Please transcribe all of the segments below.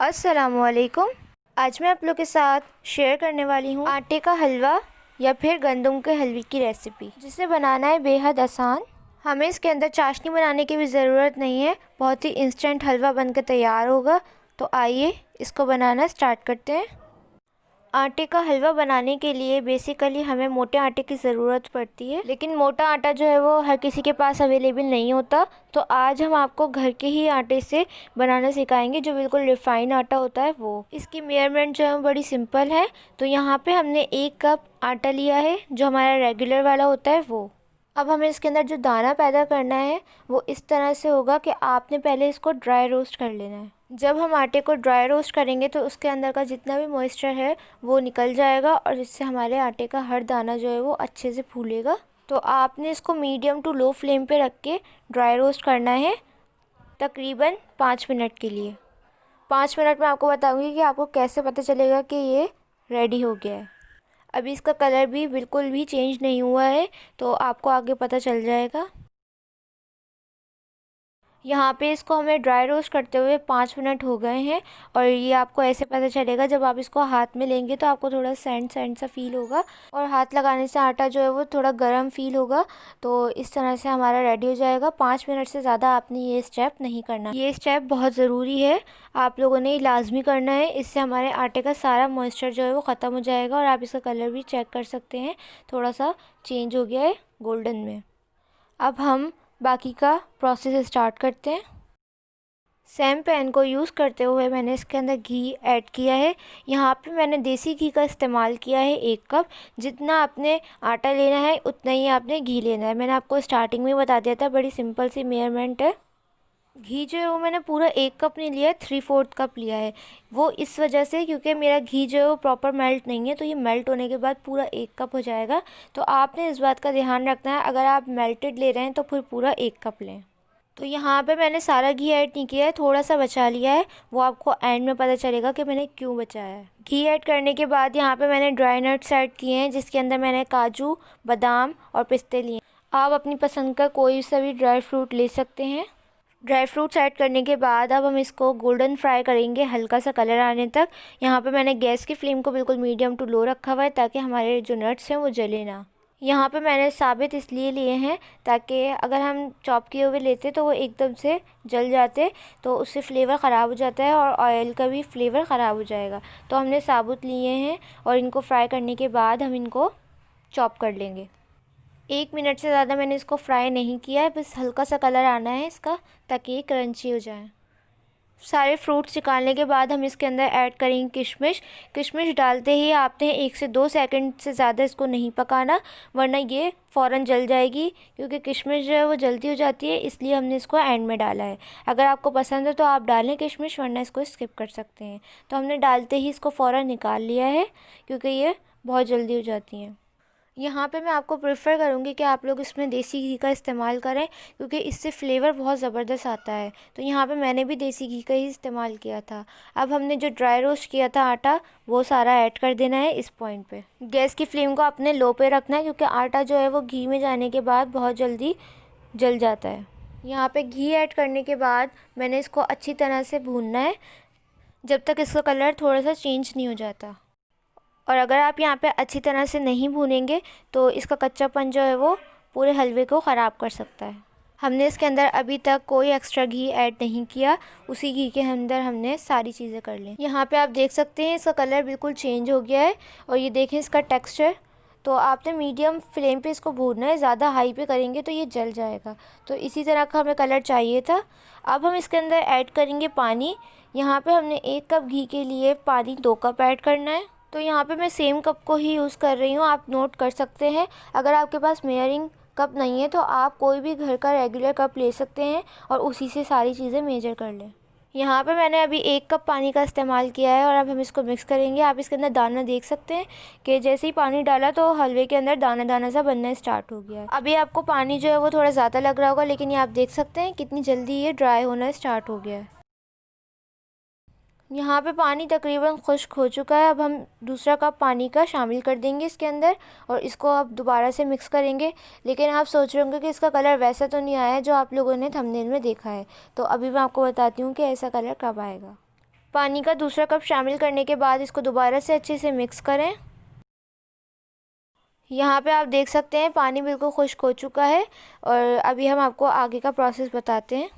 अस्सलामुअलैकुम। आज मैं आप लोग के साथ शेयर करने वाली हूँ आटे का हलवा या फिर गंदम के हलवे की रेसिपी, जिसे बनाना है बेहद आसान। हमें इसके अंदर चाशनी बनाने की भी ज़रूरत नहीं है, बहुत ही इंस्टेंट हलवा बनकर तैयार होगा। तो आइए इसको बनाना स्टार्ट करते हैं। आटे का हलवा बनाने के लिए बेसिकली हमें मोटे आटे की ज़रूरत पड़ती है, लेकिन मोटा आटा जो है वो हर किसी के पास अवेलेबल नहीं होता। तो आज हम आपको घर के ही आटे से बनाना सिखाएंगे, जो बिल्कुल रिफाइंड आटा होता है वो। इसकी मेजरमेंट जो है बड़ी सिंपल है। तो यहाँ पे हमने 1 कप आटा लिया है, जो हमारा रेगुलर वाला होता है वो। अब हमें इसके अंदर जो दाना पैदा करना है वो इस तरह से होगा कि आपने पहले इसको ड्राई रोस्ट कर लेना है। जब हम आटे को ड्राई रोस्ट करेंगे तो उसके अंदर का जितना भी मॉइस्चर है वो निकल जाएगा, और इससे हमारे आटे का हर दाना जो है वो अच्छे से फूलेगा। तो आपने इसको मीडियम टू लो फ्लेम पे रख के ड्राई रोस्ट करना है तकरीबन 5 मिनट के लिए। 5 मिनट में आपको बताऊँगी कि आपको कैसे पता चलेगा कि ये रेडी हो गया है। अभी इसका कलर भी बिल्कुल भी चेंज नहीं हुआ है, तो आपको आगे पता चल जाएगा। यहाँ पे इसको हमें ड्राई रोस्ट करते हुए 5 मिनट हो गए हैं, और ये आपको ऐसे पता चलेगा जब आप इसको हाथ में लेंगे तो आपको थोड़ा सैंड सैंड सा फील होगा, और हाथ लगाने से आटा जो है वो थोड़ा गर्म फील होगा। तो इस तरह से हमारा रेडी हो जाएगा। 5 मिनट से ज़्यादा आपने ये स्टेप नहीं करना। ये स्टेप बहुत ज़रूरी है, आप लोगों ने लाजमी करना है। इससे हमारे आटे का सारा मॉइस्चर जो है वो ख़त्म हो जाएगा, और आप इसका कलर भी चेक कर सकते हैं, थोड़ा सा चेंज हो गया है गोल्डन में। अब हम बाकी का प्रोसेस स्टार्ट करते हैं। सेम पैन को यूज़ करते हुए मैंने इसके अंदर घी ऐड किया है। यहाँ पे मैंने देसी घी का इस्तेमाल किया है 1 कप। जितना आपने आटा लेना है उतना ही आपने घी लेना है। मैंने आपको स्टार्टिंग में बता दिया था, बड़ी सिंपल सी मेजरमेंट है। घी जो है वो मैंने पूरा 1 कप नहीं लिया है, 3/4 कप लिया है। वो इस वजह से क्योंकि मेरा घी जो है वो प्रॉपर मेल्ट नहीं है, तो ये मेल्ट होने के बाद पूरा 1 कप हो जाएगा। तो आपने इस बात का ध्यान रखना है, अगर आप मेल्टेड ले रहे हैं तो फिर पूरा 1 कप लें। तो यहाँ पे मैंने सारा घी ऐड नहीं किया है, थोड़ा सा बचा लिया है। वो आपको एंड में पता चलेगा कि मैंने क्यों बचाया है। घी ऐड करने के बाद यहाँ पे मैंने ड्राई नट्स ऐड किए हैं, जिसके अंदर मैंने काजू, बादाम और पिस्ते लिए। आप अपनी पसंद का कोई सा भी ड्राई फ्रूट ले सकते हैं। ड्राई फ्रूट्स ऐड करने के बाद अब हम इसको गोल्डन फ्राई करेंगे, हल्का सा कलर आने तक। यहाँ पे मैंने गैस की फ्लेम को बिल्कुल मीडियम टू लो रखा हुआ है, ताकि हमारे जो नट्स हैं वो जले ना। यहाँ पे मैंने साबित इसलिए लिए हैं ताकि अगर हम चॉप किए हुए लेते तो वो एकदम से जल जाते, तो उससे फ्लेवर ख़राब हो जाता है और ऑयल का भी फ्लेवर ख़राब हो जाएगा। तो हमने साबुत लिए हैं, और इनको फ्राई करने के बाद हम इनको चॉप कर लेंगे। 1 मिनट से ज़्यादा मैंने इसको फ्राई नहीं किया है, बस हल्का सा कलर आना है इसका, ताकि ये क्रंची हो जाए। सारे फ्रूट्स निकालने के बाद हम इसके अंदर ऐड करेंगे किशमिश। किशमिश डालते ही आपने 1 से 2 सेकंड से ज़्यादा इसको नहीं पकाना, वरना ये फ़ौरन जल जाएगी। क्योंकि किशमिश जो है वो जल्दी हो जाती है, इसलिए हमने इसको एंड में डाला है। अगर आपको पसंद है तो आप डालें किशमिश, वरना इसको स्किप कर सकते हैं। तो हमने डालते ही इसको फ़ौरन निकाल लिया है, क्योंकि ये बहुत जल्दी हो जाती हैं। यहाँ पे मैं आपको प्रेफर करूँगी कि आप लोग इसमें देसी घी का इस्तेमाल करें, क्योंकि इससे फ्लेवर बहुत ज़बरदस्त आता है। तो यहाँ पे मैंने भी देसी घी का ही इस्तेमाल किया था। अब हमने जो ड्राई रोस्ट किया था आटा, वो सारा ऐड कर देना है इस पॉइंट पे। गैस की फ्लेम को आपने लो पे रखना है, क्योंकि आटा जो है वो घी में जाने के बाद बहुत जल्दी जल जाता है। यहाँ पर घी ऐड करने के बाद मैंने इसको अच्छी तरह से भूनना है, जब तक इसका कलर थोड़ा सा चेंज नहीं हो जाता। और अगर आप यहाँ पे अच्छी तरह से नहीं भूनेंगे तो इसका कच्चापन जो है वो पूरे हलवे को ख़राब कर सकता है। हमने इसके अंदर अभी तक कोई एक्स्ट्रा घी ऐड नहीं किया, उसी घी के अंदर हमने सारी चीज़ें कर ली। यहाँ पे आप देख सकते हैं इसका कलर बिल्कुल चेंज हो गया है, और ये देखें इसका टेक्स्चर। तो आपने मीडियम फ्लेम पे इसको भूनना है, ज़्यादा हाई पे करेंगे तो ये जल जाएगा। तो इसी तरह का हमें कलर चाहिए था। अब हम इसके अंदर ऐड करेंगे पानी। यहाँ पे हमने 1 कप घी के लिए पानी 2 कप ऐड करना है। तो यहाँ पे मैं सेम कप को ही यूज़ कर रही हूँ, आप नोट कर सकते हैं। अगर आपके पास मेजरिंग कप नहीं है तो आप कोई भी घर का रेगुलर कप ले सकते हैं, और उसी से सारी चीज़ें मेजर कर लें। यहाँ पे मैंने अभी 1 कप पानी का इस्तेमाल किया है, और अब हम इसको मिक्स करेंगे। आप इसके अंदर दाना देख सकते हैं कि जैसे ही पानी डाला तो हलवे के अंदर दाना दाना सा बनना स्टार्ट हो गया है। अभी आपको पानी जो है वो थोड़ा ज़्यादा लग रहा होगा, लेकिन ये आप देख सकते हैं कितनी जल्दी ये ड्राई होना स्टार्ट हो गया है। यहाँ पे पानी तकरीबन खुश्क हो चुका है। अब हम दूसरा कप पानी का शामिल कर देंगे इसके अंदर, और इसको अब दोबारा से मिक्स करेंगे। लेकिन आप सोच रहे होंगे कि इसका कलर वैसा तो नहीं आया है जो आप लोगों ने थंबनेल में देखा है। तो अभी मैं आपको बताती हूँ कि ऐसा कलर कब आएगा। पानी का दूसरा कप शामिल करने के बाद इसको दोबारा से अच्छे से मिक्स करें। यहाँ पे आप देख सकते हैं पानी बिल्कुल खुश्क हो चुका है और अभी हम आपको आगे का प्रोसेस बताते हैं।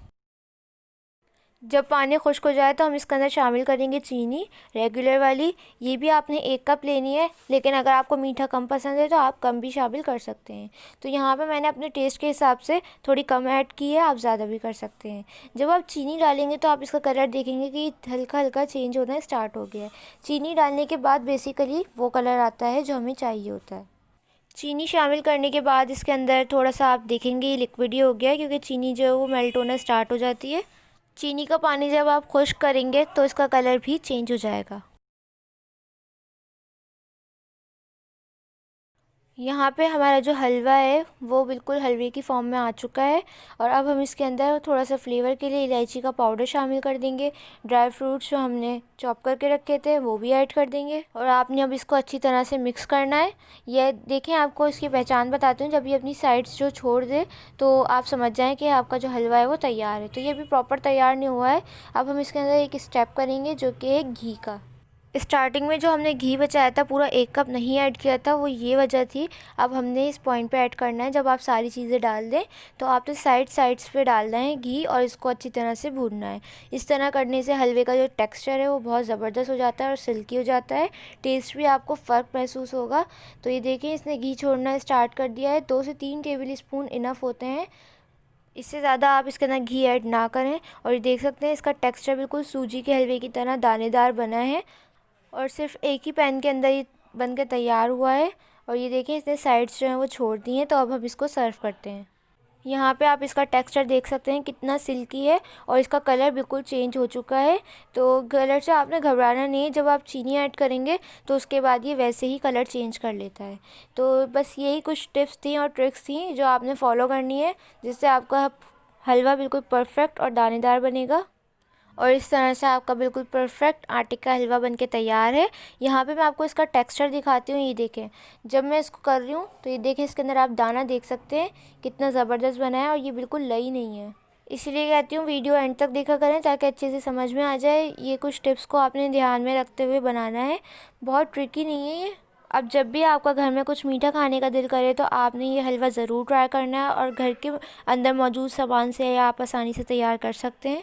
जब पानी खुश्क हो जाए तो हम इसके अंदर शामिल करेंगे चीनी, रेगुलर वाली। ये भी आपने 1 कप लेनी है, लेकिन अगर आपको मीठा कम पसंद है तो आप कम भी शामिल कर सकते हैं। तो यहाँ पे मैंने अपने टेस्ट के हिसाब से थोड़ी कम ऐड की है, आप ज़्यादा भी कर सकते हैं। जब आप चीनी डालेंगे तो आप इसका कलर देखेंगे कि हल्का हल्का चेंज होना स्टार्ट हो गया है। चीनी डालने के बाद बेसिकली वो कलर आता है जो हमें चाहिए होता है। चीनी शामिल करने के बाद इसके अंदर थोड़ा सा आप देखेंगे ये लिक्विड ही हो गया है, क्योंकि चीनी जो है वो मेल्ट होना स्टार्ट हो जाती है। चीनी का पानी जब आप खुश्क करेंगे तो इसका कलर भी चेंज हो जाएगा। यहाँ पे हमारा जो हलवा है वो बिल्कुल हलवे की फॉर्म में आ चुका है और अब हम इसके अंदर थोड़ा सा फ्लेवर के लिए इलायची का पाउडर शामिल कर देंगे। ड्राई फ्रूट्स जो हमने चॉप करके रखे थे वो भी ऐड कर देंगे और आपने अब इसको अच्छी तरह से मिक्स करना है। ये देखें, आपको इसकी पहचान बताती हूँ। जब ये अपनी साइड्स जो छोड़ दे तो आप समझ जाएँ कि आपका जो हलवा है वो तैयार है। तो ये अभी प्रॉपर तैयार नहीं हुआ है। अब हम इसके अंदर एक स्टेप करेंगे जो कि है घी का। स्टार्टिंग में जो हमने घी बचाया था पूरा 1 कप नहीं ऐड किया था, वो ये वजह थी। अब हमने इस पॉइंट पे ऐड करना है, जब आप सारी चीज़ें डाल दें तो आपने साइड्स पे डालना है घी और इसको अच्छी तरह से भूनना है। इस तरह करने से हलवे का जो टेक्सचर है वो बहुत ज़बरदस्त हो जाता है और सिल्की हो जाता है। टेस्ट भी आपको फ़र्क महसूस होगा। तो ये देखें, इसने घी छोड़ना स्टार्ट कर दिया है। 2 से 3 टेबल स्पून इनफ होते हैं, इससे ज़्यादा आप इसके अंदर घी ऐड ना करें। और ये देख सकते हैं इसका टेक्सचर बिल्कुल सूजी के हलवे की तरह दानेदार बना है और सिर्फ एक ही पैन के अंदर ये बन के तैयार हुआ है। और ये देखिए इसने साइड्स जो हैं वो छोड़ दी हैं। तो अब हम इसको सर्व करते हैं। यहाँ पे आप इसका टेक्सचर देख सकते हैं कितना सिल्की है और इसका कलर बिल्कुल चेंज हो चुका है। तो कलर से आपने घबराना नहीं है, जब आप चीनी ऐड करेंगे तो उसके बाद ये वैसे ही कलर चेंज कर लेता है। तो बस यही कुछ टिप्स थी और ट्रिक्स थी जो आपने फॉलो करनी है, जिससे आपका हलवा बिल्कुल परफेक्ट और दानेदार बनेगा। और इस तरह से आपका बिल्कुल परफेक्ट आटे का हलवा बनके तैयार है। यहाँ पे मैं आपको इसका टेक्सचर दिखाती हूँ। ये देखें, जब मैं इसको कर रही हूँ तो ये देखें इसके अंदर आप दाना देख सकते हैं कितना ज़बरदस्त बना है और ये बिल्कुल लई नहीं है। इसलिए कहती हूँ वीडियो एंड तक देखा करें ताकि अच्छे से समझ में आ जाए। ये कुछ टिप्स को आपने ध्यान में रखते हुए बनाना है, बहुत ट्रिकी नहीं है ये। अब जब भी आपका घर में कुछ मीठा खाने का दिल करे तो आपने ये हलवा ज़रूर ट्राई करना है और घर के अंदर मौजूद सामान से आप आसानी से तैयार कर सकते हैं।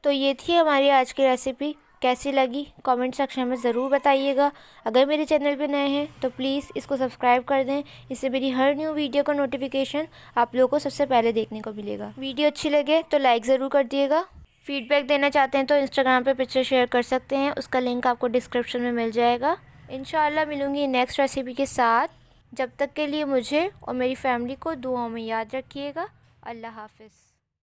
तो ये थी हमारी आज की रेसिपी। कैसी लगी कमेंट सेक्शन में ज़रूर बताइएगा। अगर मेरे चैनल पे नए हैं तो प्लीज़ इसको सब्सक्राइब कर दें, इससे मेरी हर न्यू वीडियो का नोटिफिकेशन आप लोगों को सबसे पहले देखने को मिलेगा। वीडियो अच्छी लगे तो लाइक ज़रूर कर दिएगा। फीडबैक देना चाहते हैं तो इंस्टाग्राम पे पिक्चर शेयर कर सकते हैं, उसका लिंक आपको डिस्क्रिप्शन में मिल जाएगा। इंशाल्लाह मिलूँगी नेक्स्ट रेसिपी के साथ। जब तक के लिए मुझे और मेरी फैमिली को दुआओं में याद रखिएगा। अल्लाह हाफ़िज़।